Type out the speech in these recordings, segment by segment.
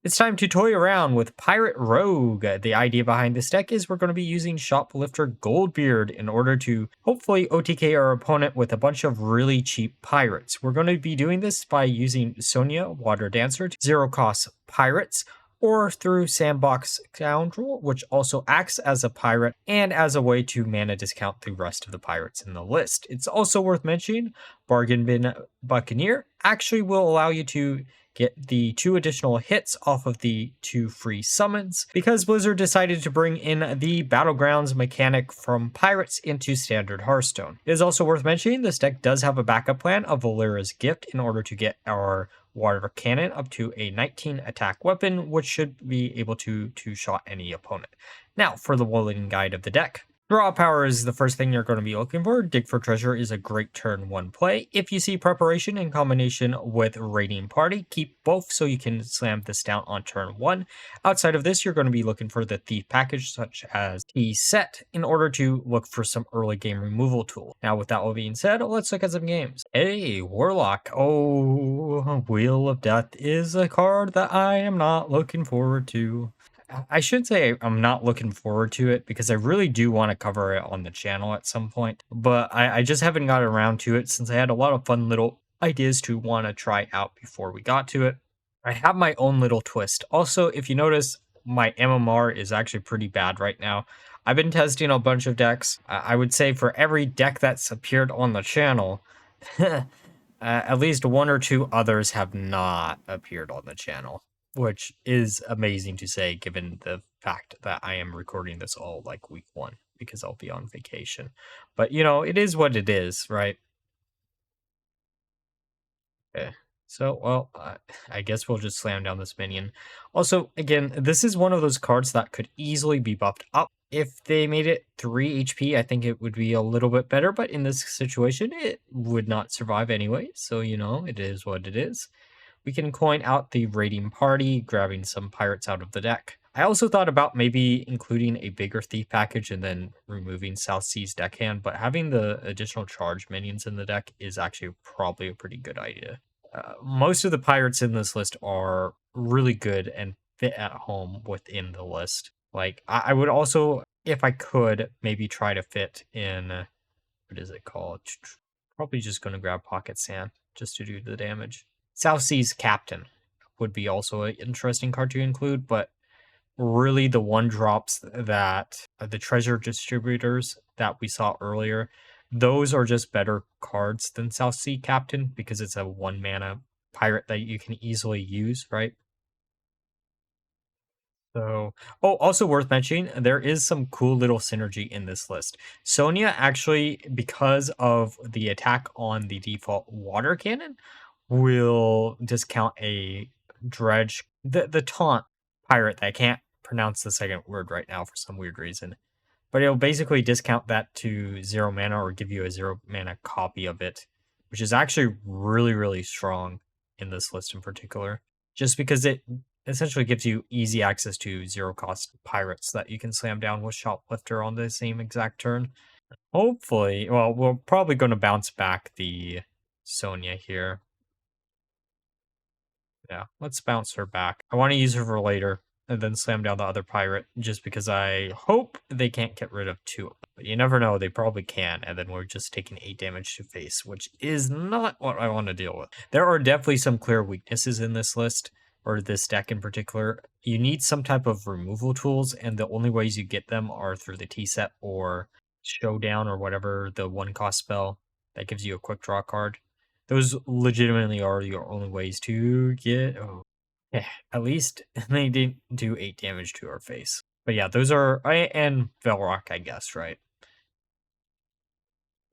It's time to toy around with Pirate Rogue. The idea behind this deck is we're going to be using Shoplifter Goldbeard in order to hopefully OTK our opponent with a bunch of really cheap pirates. We're going to be doing this by using Sonya, Waterdancer, zero cost pirates, or through Sandbox Scoundrel, which also acts as a pirate and as a way to mana discount the rest of the pirates in the list. It's also worth mentioning Bargain Bin Buccaneer actually will allow you to get the 2 additional hits off of the 2 free summons because Blizzard decided to bring in the Battlegrounds mechanic from Pirates into standard Hearthstone. It is also worth mentioning this deck does have a backup plan of Valeera's Gift in order to get our water cannon up to a 19 attack weapon, which should be able to two-shot any opponent. Now, for the Mulligan guide of the deck. Draw power is the first thing you're going to be looking for. Dig for Treasure is a great turn 1 play. If you see Preparation in combination with Raiding Party, keep both so you can slam this down on turn 1. Outside of this, you're going to be looking for the Thief package, such as the set, in order to look for some early game removal tool. Now, with that all being said, let's look at some games. Hey, Warlock. Oh, Wheel of Death is a card that I am not looking forward to. I should say I'm not looking forward to it because I really do want to cover it on the channel at some point, but I just haven't got around to it since I had a lot of fun little ideas to want to try out before we got to it. I have my own little twist. Also, if you notice, my MMR is actually pretty bad right now. I've been testing a bunch of decks. I would say for every deck that's appeared on the channel, at least 1 or 2 others have not appeared on the channel, which is amazing to say given the fact that I am recording this all like week 1 because I'll be on vacation. But, you know, it is what it is, right? Okay. So, well, I guess we'll just slam down this minion. Also, again, this is one of those cards that could easily be buffed up. If they made it 3 HP, I think it would be a little bit better, but in this situation, it would not survive anyway. So, you know, it is what it is. We can coin out the Raiding Party, grabbing some pirates out of the deck. I also thought about maybe including a bigger Thief package and then removing South Sea's deckhand, but having the additional charge minions in the deck is actually probably a pretty good idea. Most of the pirates in this list are really good and fit at home within the list. Like, I would also, if I could, maybe try to fit in, what is it called? Probably just going to grab Pocket Sand just to do the damage. South Sea's Captain would be also an interesting card to include, but really the 1-drops that the treasure distributors that we saw earlier, those are just better cards than South Sea Captain because it's a 1-mana pirate that you can easily use, right? So, oh, also worth mentioning, there is some cool little synergy in this list. Sonya actually, because of the attack on the default water cannon, will discount a dredge, the taunt pirate that I can't pronounce the second word right now for some weird reason. But it'll basically discount that to 0 mana or give you a 0 mana copy of it, which is actually really, really strong in this list in particular. Just because it essentially gives you easy access to 0 cost pirates that you can slam down with Shoplifter on the same exact turn. Hopefully, well, we're probably going to bounce back the Sonya here. Yeah, let's bounce her back. I want to use her for later and then slam down the other pirate just because I hope they can't get rid of 2 of them. But you never know, they probably can, and then we're just taking 8 damage to face, which is not what I want to deal with. There are definitely some clear weaknesses in this list, or this deck in particular. You need some type of removal tools, and the only ways you get them are through the T-set or Showdown or whatever, the 1-cost spell that gives you a quick draw card. Those legitimately are your only ways to get... Oh, yeah, at least they didn't do 8 damage to our face. But yeah, those are... And Velrock, I guess, right?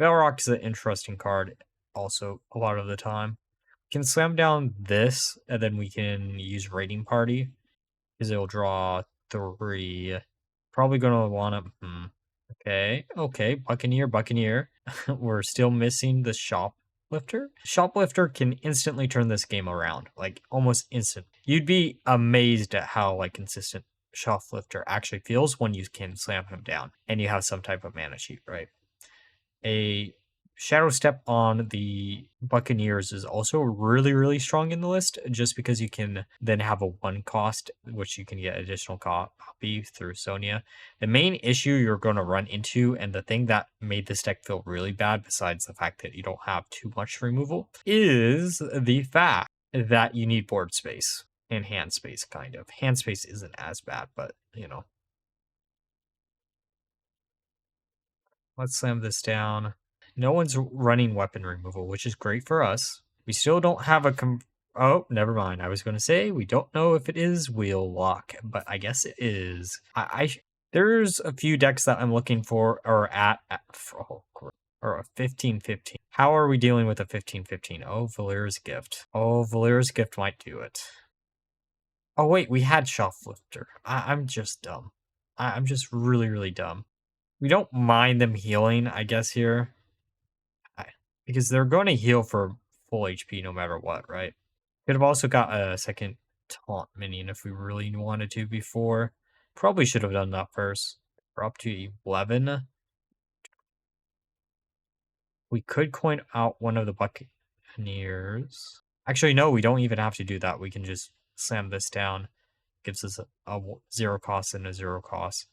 Velrock is an interesting card also a lot of the time. We can slam down this, and then we can use Raiding Party, because it'll draw 3. Probably going to want to... Okay, Buccaneer. We're still missing the Shoplifter. Shoplifter can instantly turn this game around, like almost instant. You'd be amazed at how like consistent Shoplifter actually feels when you can slam him down and you have some type of mana sheet, right? A Shadow Step on the Buccaneers is also really, really strong in the list, just because you can then have a 1 cost, which you can get additional copy through Sonya. The main issue you're going to run into, and the thing that made this deck feel really bad, besides the fact that you don't have too much removal, is the fact that you need board space and hand space, kind of. Hand space isn't as bad, but, you know. Let's slam this down. No one's running weapon removal, which is great for us. We still don't have a oh, never mind. I was going to say we don't know if it is Warlock, but I guess it is. There's a few decks that I'm looking for or oh, or a 15-15. How are we dealing with a 15-15? Oh, Valeera's Gift. Oh, Valeera's Gift might do it. Oh, wait, we had Shoplifter. I'm just dumb. I'm just really, really dumb. We don't mind them healing, I guess, here. Because they're going to heal for full HP no matter what, right? Could have also got a second taunt minion if we really wanted to before. Probably should have done that first. We're up to 11. We could coin out one of the Buccaneers. Actually, no, we don't even have to do that. We can just slam this down. Gives us a 0 cost and a 0 cost.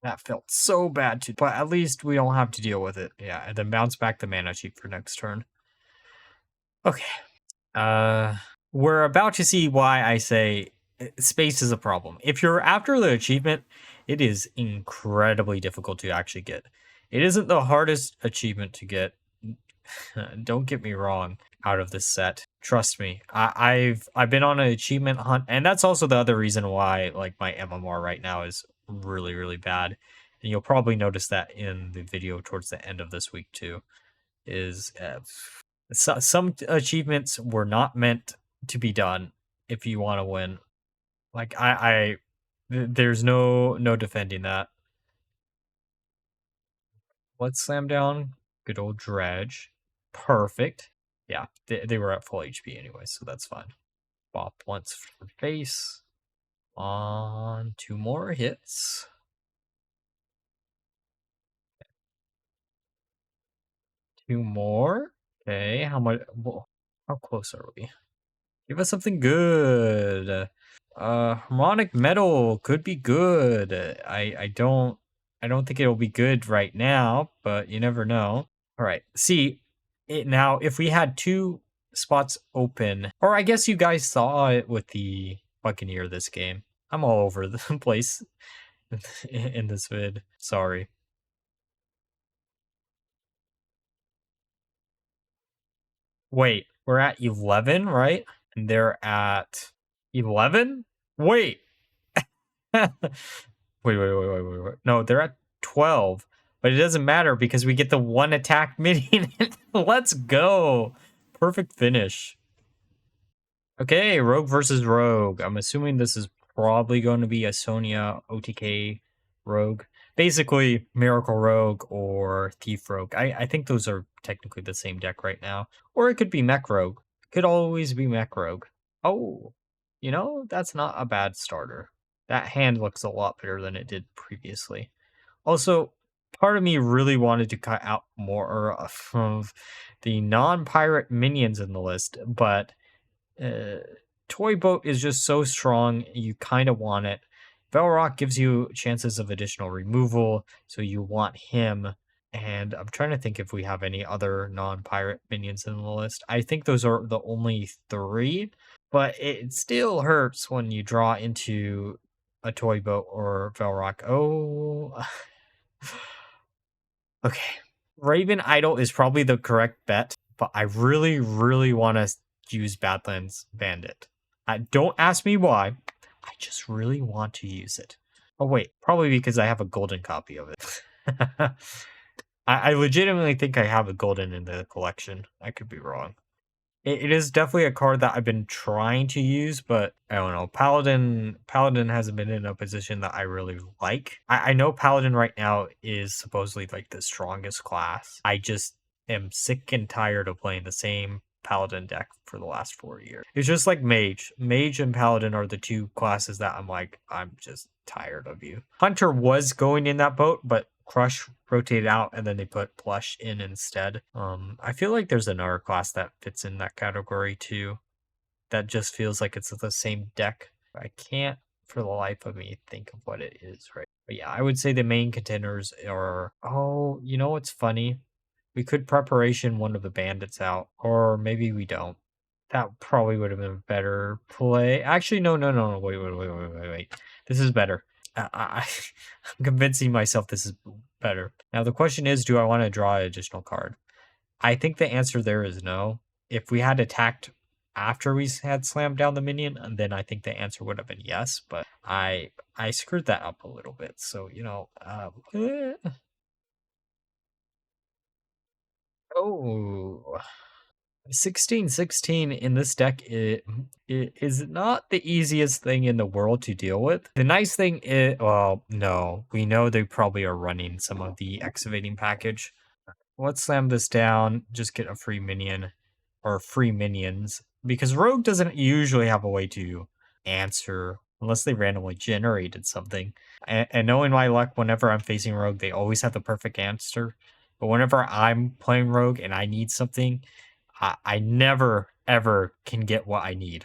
That felt so bad too, but at least we don't have to deal with it. Yeah, and then bounce back the mana sheet for next turn. Okay. We're about to see why I say space is a problem. If you're after the achievement, it is incredibly difficult to actually get. It isn't the hardest achievement to get. Don't get me wrong, out of this set. Trust me. I've been on an achievement hunt, and that's also the other reason why like my MMR right now is really, really bad. And you'll probably notice that in the video towards the end of this week too. Is some achievements were not meant to be done if you want to win. Like there's no defending that. Let's slam down good old Dredge. Perfect. Yeah, they were at full HP anyway, so that's fine. Bop once for face. On 2 more hits. Two more. Okay, how much? Well, how close are we? Give us something good. Harmonic Metal could be good. I don't think it'll be good right now, but you never know. All right. See, now if we had 2 spots open, or I guess you guys saw it with the Buccaneer this game. I'm all over the place in this vid. Sorry. Wait, we're at 11, right? And they're at 11? Wait. wait. No, they're at 12. But it doesn't matter because we get the 1 attack minion. Let's go. Perfect finish. Okay, Rogue versus Rogue. I'm assuming this is probably going to be a Sonya OTK Rogue. Basically, Miracle Rogue or Thief Rogue. I think those are technically the same deck right now. Or it could be Mech Rogue. Could always be Mech Rogue. Oh, you know, that's not a bad starter. That hand looks a lot better than it did previously. Also, part of me really wanted to cut out more of the non-pirate minions in the list, but Toy Boat is just so strong, you kind of want it. Velrock gives you chances of additional removal, so you want him. And I'm trying to think if we have any other non-pirate minions in the list. I think those are the only 3, but it still hurts when you draw into a Toy Boat or Velrock. Oh. Okay. Raven Idol is probably the correct bet, but I really, really want to use Badlands Bandit. Don't ask me why. I just really want to use it. Oh wait, probably because I have a golden copy of it. I legitimately think I have a golden in the collection. I could be wrong. It is definitely a card that I've been trying to use, but I don't know. Paladin hasn't been in a position that I really like. I know Paladin right now is supposedly like the strongest class. I just am sick and tired of playing the same Paladin deck for the last 4 years. It's just like Mage. Mage and Paladin are the 2 classes that I'm like, I'm just tired of you. Hunter was going in that boat, but Crush rotated out and then they put Plush in instead. I feel like there's another class that fits in that category too. That just feels like it's the same deck. I can't for the life of me think of what it is, right? But yeah, I would say the main contenders are, oh, you know what's funny? We could preparation one of the bandits out, or maybe we don't. That probably would have been a better play. Actually, no. Wait. This is better. I'm convincing myself this is better. Now, the question is, do I want to draw an additional card? I think the answer there is no. If we had attacked after we had slammed down the minion, then I think the answer would have been yes. But I screwed that up a little bit. So oh. 1616 in this deck it is not the easiest thing in the world to deal with. The nice thing is, well, no, we know they probably are running some of the excavating package. Let's slam this down, just get a free minion or free minions because Rogue doesn't usually have a way to answer unless they randomly generated something. And knowing my luck, whenever I'm facing Rogue, they always have the perfect answer. But whenever I'm playing Rogue and I need something, I never ever can get what I need.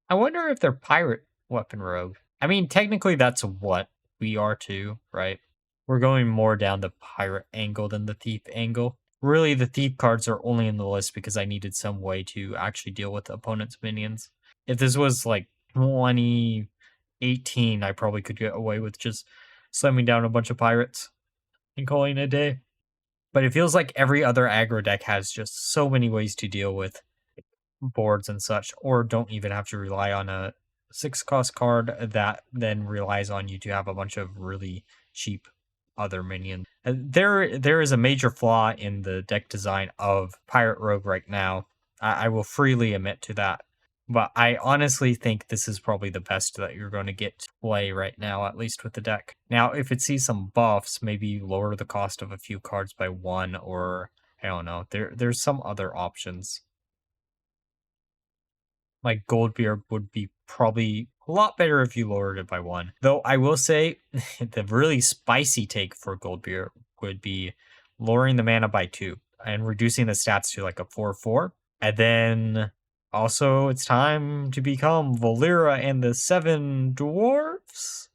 I wonder if they're pirate weapon rogue. I mean, technically that's what we are too, right? We're going more down the pirate angle than the thief angle. Really, the thief cards are only in the list because I needed some way to actually deal with the opponent's minions. If this was like 2018, I probably could get away with just slamming down a bunch of pirates and calling it a day. But it feels like every other aggro deck has just so many ways to deal with boards and such, or don't even have to rely on a 6 cost card that then relies on you to have a bunch of really cheap other minions. There is a major flaw in the deck design of Pirate Rogue right now. I will freely admit to that. But I honestly think this is probably the best that you're going to get to play right now, at least with the deck. Now, if it sees some buffs, maybe lower the cost of a few cards by 1, or I don't know. There's some other options. Like Goldbeard would be probably a lot better if you lowered it by 1. Though I will say the really spicy take for Goldbeard would be lowering the mana by 2 and reducing the stats to like a 4/4. And then also it's time to become Valeera and the 7 Dwarfs.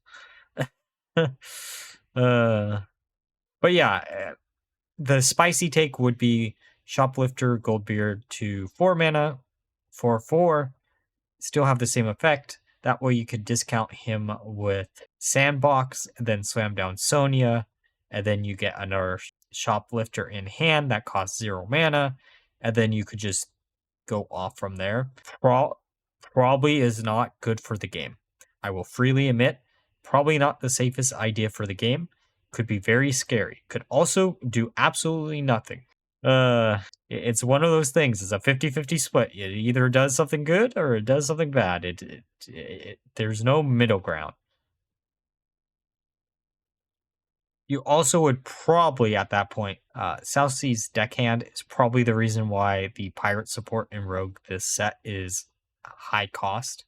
But yeah, the spicy take would be Shoplifter Goldbeard to 4 mana, 4/4, still have the same effect. That way you could discount him with Sandbox and then slam down Sonya, and then you get another Shoplifter in hand that costs 0 mana, and then you could just go off from there. Probably is not good for the game. I will freely admit, probably not the safest idea for the game. Could be very scary. Could also do absolutely nothing. It's one of those things. It's a 50-50 split. It either does something good or it does something bad. There's no middle ground. You also would probably at that point, South Sea's deckhand is probably the reason why the pirate support in Rogue this set is high cost.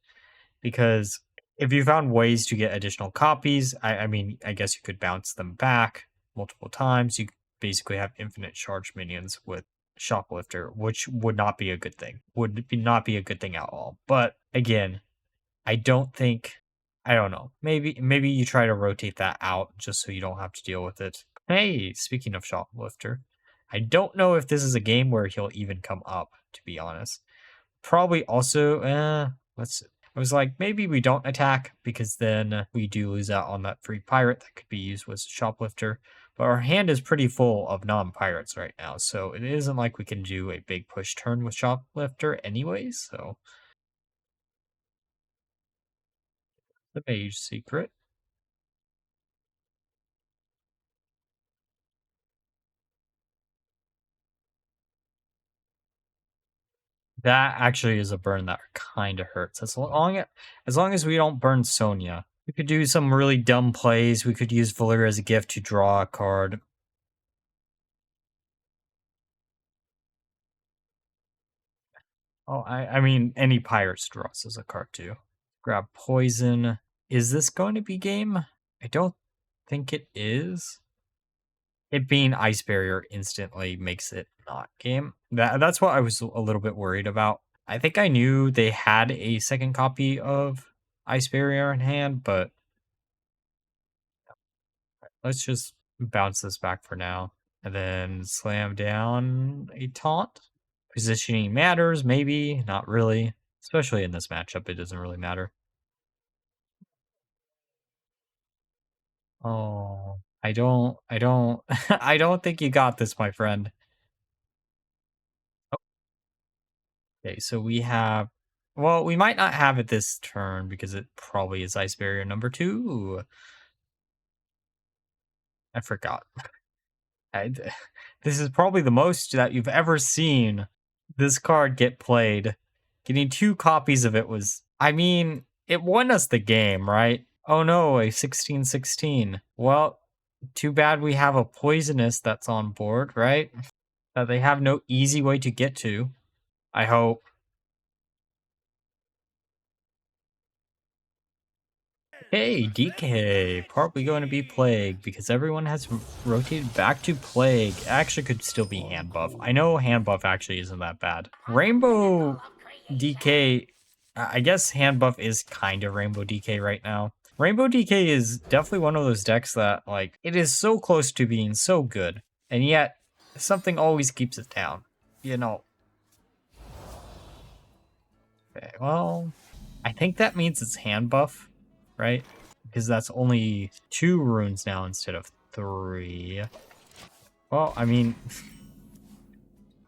Because if you found ways to get additional copies, I mean, I guess you could bounce them back multiple times. You basically have infinite charge minions with Shoplifter, which would not be a good thing. Not be a good thing at all. But again, I don't think, I don't know. Maybe you try to rotate that out just so you don't have to deal with it. Hey, speaking of Shoplifter, I don't know if this is a game where he'll even come up, to be honest. Probably also, let's I was like, maybe we don't attack because then we do lose out on that free pirate that could be used with Shoplifter. But our hand is pretty full of non-pirates right now, so it isn't like we can do a big push turn with Shoplifter anyways, so the mage secret. That actually is a burn that kind of hurts. As long as we don't burn Sonya. We could do some really dumb plays. We could use Valeera as a gift to draw a card. Oh, I mean, any pirates draws as a card too. Grab poison. Is this going to be game? I don't think it is. It being Ice Barrier instantly makes it not game. That's what I was a little bit worried about. I think I knew they had a second copy of Ice Barrier in hand, but let's just bounce this back for now. And then slam down a taunt. Positioning matters, maybe, not really. Especially in this matchup, it doesn't really matter. Oh, I don't think you got this, my friend. Okay, so we have, well, we might not have it this turn because it probably is Ice Barrier number 2. I forgot. I, this is probably the most that you've ever seen this card get played. Getting 2 copies of it was, I mean, it won us the game, right? Oh no, a 16/16. Well, too bad we have a poisonous that's on board, right? That they have no easy way to get to. I hope. Hey, DK, probably going to be Plague because everyone has rotated back to Plague. Actually, could still be Hand Buff. I know Hand Buff actually isn't that bad. Rainbow DK, I guess Hand Buff is kind of Rainbow DK right now. Rainbow DK is definitely one of those decks that, like, it is so close to being so good, and yet something always keeps it down, you know. Okay, well, I think that means it's Hand Buff. Right? Because that's only 2 runes now instead of 3. Well, I mean...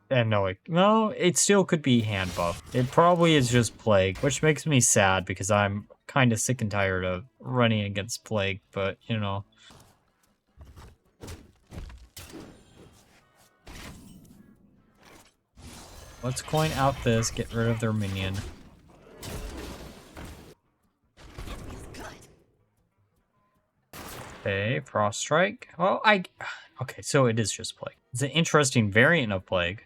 no, it still could be Hand Buff. It probably is just Plague, which makes me sad because I'm kind of sick and tired of running against Plague, but, you know... Let's coin out this, get rid of their minion. Okay, Frost Strike. Well, okay, so it is just Plague. It's an interesting variant of Plague.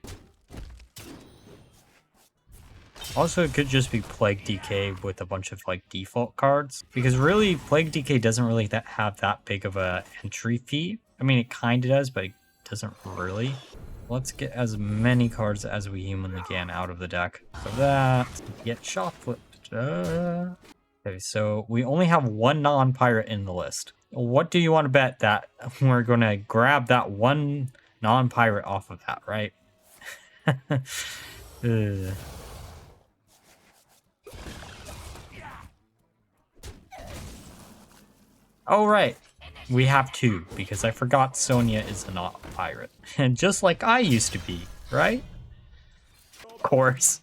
Also, it could just be Plague DK with a bunch of, like, default cards. Because really, Plague DK doesn't really have that big of a entry fee. I mean, it kind of does, but it doesn't really. Let's get as many cards as we humanly can out of the deck. So that, get shot flipped. Okay, so we only have 1 non-pirate in the list. What do you want to bet that we're going to grab that 1 non-pirate off of that, right? Oh, right. We have 2, because I forgot Sonya is not a pirate. And just like I used to be, right? Of course.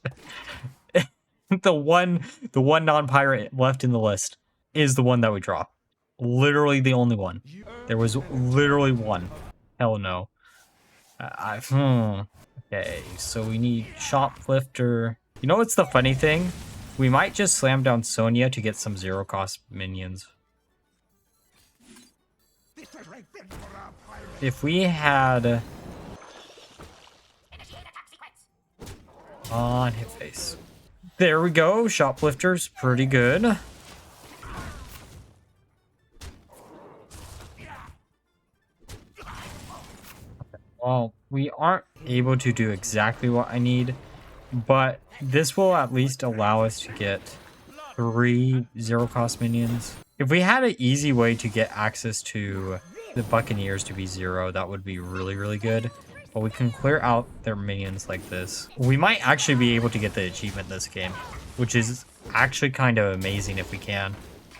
the one non-pirate left in the list is the one that we draw. Literally the only one. There was literally 1. Hell no. Okay, so we need Shoplifter. You know what's the funny thing? We might just slam down Sonya to get some 0-cost minions. If we had... on hit face. There we go. Shoplifter's pretty good. Well, we aren't able to do exactly what I need, but this will at least allow us to get 3 0-cost minions. If we had an easy way to get access to the Buccaneers to be 0, that would be really, really good. But we can clear out their minions like this. We might actually be able to get the achievement this game, which is actually kind of amazing if we can.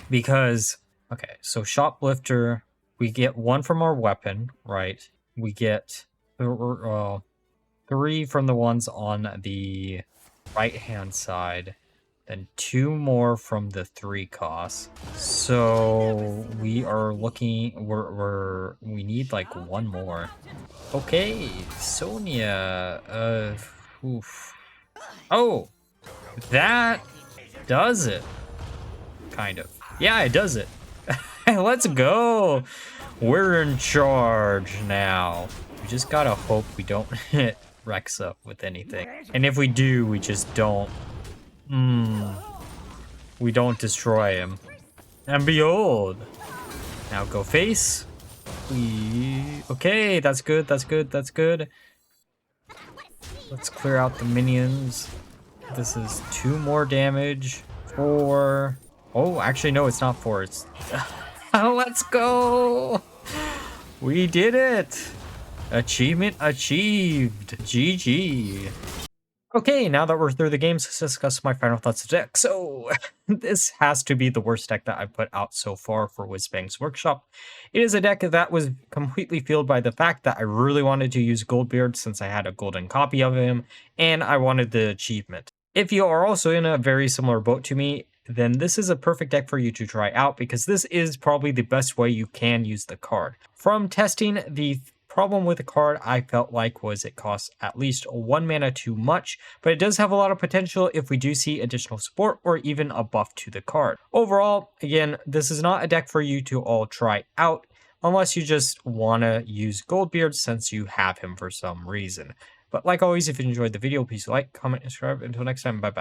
Because, okay, so Shoplifter, we get 1 from our weapon, right? We get 3 from the ones on the right-hand side, then 2 more from the 3 costs. So we are looking, we need like 1 more. Okay, Sonya, oof. Oh, that does it. Kind of. Yeah, it does it. Let's go. We're in charge now. We just gotta hope we don't hit Rex up with anything. And if we do, we just don't. We don't destroy him. And behold, Now go face. Okay, that's good, that's good, that's good. Let's clear out the minions. This is 2 more damage. 4. Oh, actually, no, it's not 4. It's... Let's go! We did it! Achievement achieved. GG. Okay, now that we're through the games, let's discuss my final thoughts of the deck. So, this has to be the worst deck that I've put out so far for Whizbang's Workshop. It is a deck that was completely fueled by the fact that I really wanted to use Goldbeard since I had a golden copy of him, and I wanted the achievement. If you are also in a very similar boat to me, then this is a perfect deck for you to try out because this is probably the best way you can use the card. From testing, the problem with the card I felt like was it costs at least 1 mana too much, but it does have a lot of potential if we do see additional support or even a buff to the card. Overall, again, this is not a deck for you to all try out unless you just want to use Goldbeard since you have him for some reason. But like always, if you enjoyed the video, please like, comment, and subscribe. Until next time, bye bye.